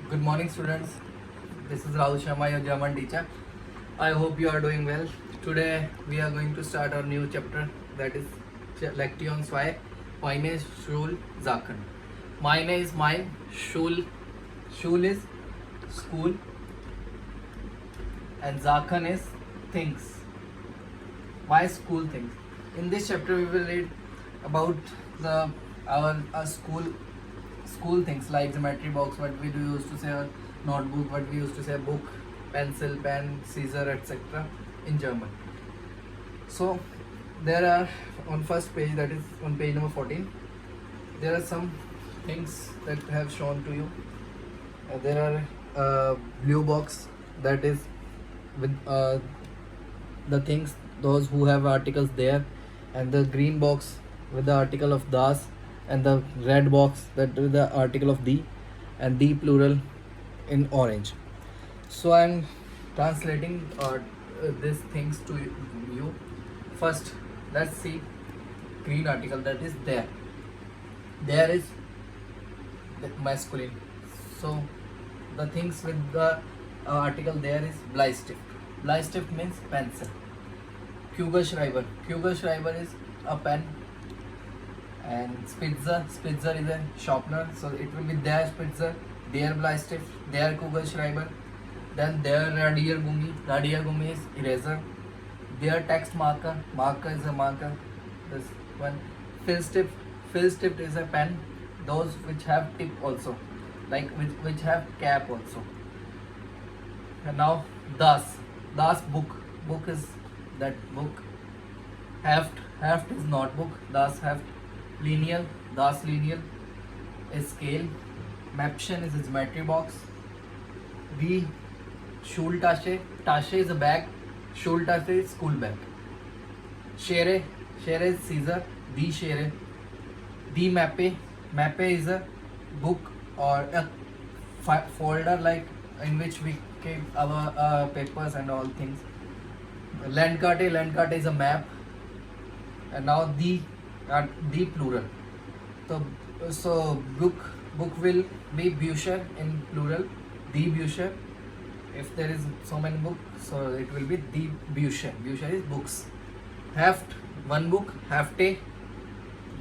Good morning, students. This is Rahul Sharma, your German teacher. I hope you are doing well. Today we are going to start our new chapter, that is Lektion 2. Meine ist Schul Sachen. Meine is mine, Schul is school, and Sachen is things. Why school things? In this chapter we will read about our school things like geometry box, what we do used to say a notebook, what we used to say a book, pencil, pen, scissor, etc. in German. So there are on first page, that is on page number 14, there are some things that I have shown to you. There are blue box, that is with the things, those who have articles there, and the green box with the article of das, and the red box that is the article of the, and the plural in orange. So I am translating these things to you. First, let's see green article, that is there. There is the masculine. So the things with the article there is Bleistift. Bleistift means pencil. Kugelschreiber. Kugelschreiber is a pen. And Spitzer is a sharpener. So it will be der Spitzer, der Bleistift, der Kugelschreiber. Then der Radiergummi. Radiergummi is eraser. Der text marker. Marker is a marker. This one. Filzstift. Filzstift is a pen. Those which have tip also, like which have cap also. And now das book. Book is that book. Heft is notebook. Das heft. Lineal. Das lineal is scale. Mäppchen is a geometry box. The Schultasche. Tasche is a bag. Schultasche is school bag. Schere is scissor. Die Schere. Die Mappe. Mappe is a book or a folder, like in which we keep our papers and all things. Landkarte is a map. And now the plural. So book will be Bücher in plural. Die Bücher. If there is so many books, so it will be die Bücher. Bücher is books. Heft, one book. Hefte,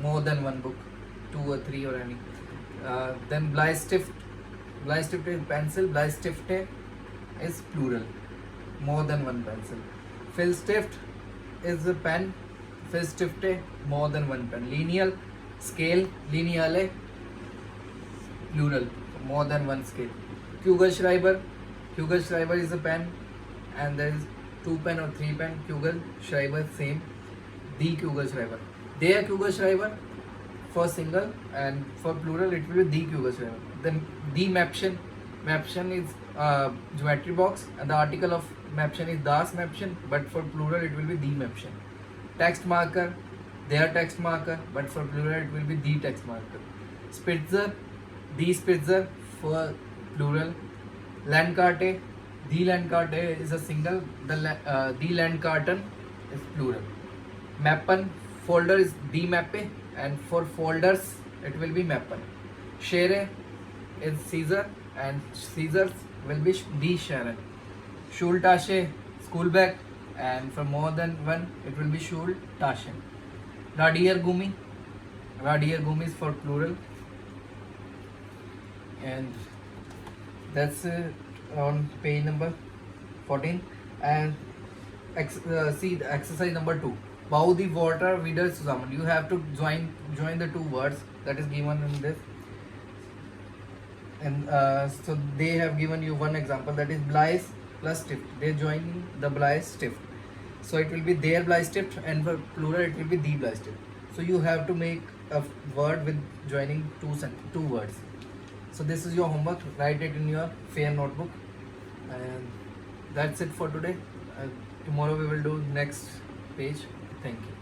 more than one book, 2 or 3 or any. Then Bleistift. Bleistift is pencil. Bleistifte is plural, more than one pencil. Filzstift is a pen. Filzstifte, more than one pen. Lineal, scale, lineale, plural, more than one scale. Kugelschreiber is a pen, and there is 2 pen or 3 pen. Kugelschreiber, same. Die Kugelschreiber. Der Kugelschreiber for single, and for plural it will be die Kugelschreiber. Then die Mäppchen. Mäppchen is geometry box, and the article of Mäppchen is das Mäppchen, but for plural it will be die Mäppchen. Text marker, their text marker, but for plural it will be the text marker. Spitzer, the Spitzer for plural. Landkarte, the Landkarte is a single, the Landkarten is plural. Mappen, folder is die Mappe, and for folders it will be Mappen. Schere is scissor, and scissors will be die Schere. Schultasche, school bag, and for more than one it will be Schultasche. Radiergummi is for plural. And that's it on page number 14. And see the exercise number 2. Bau die Wörter wieder zusammen. You have to join the two words that is given in this. And so they have given you one example, that is Bleis plus Stift. They join the Bleistift. So it will be their Bleistift, and for plural it will be the Bleistift. So you have to make a word with joining two words. So this is your homework. Write it in your fair notebook. And that's it for today. Tomorrow we will do next page. Thank you.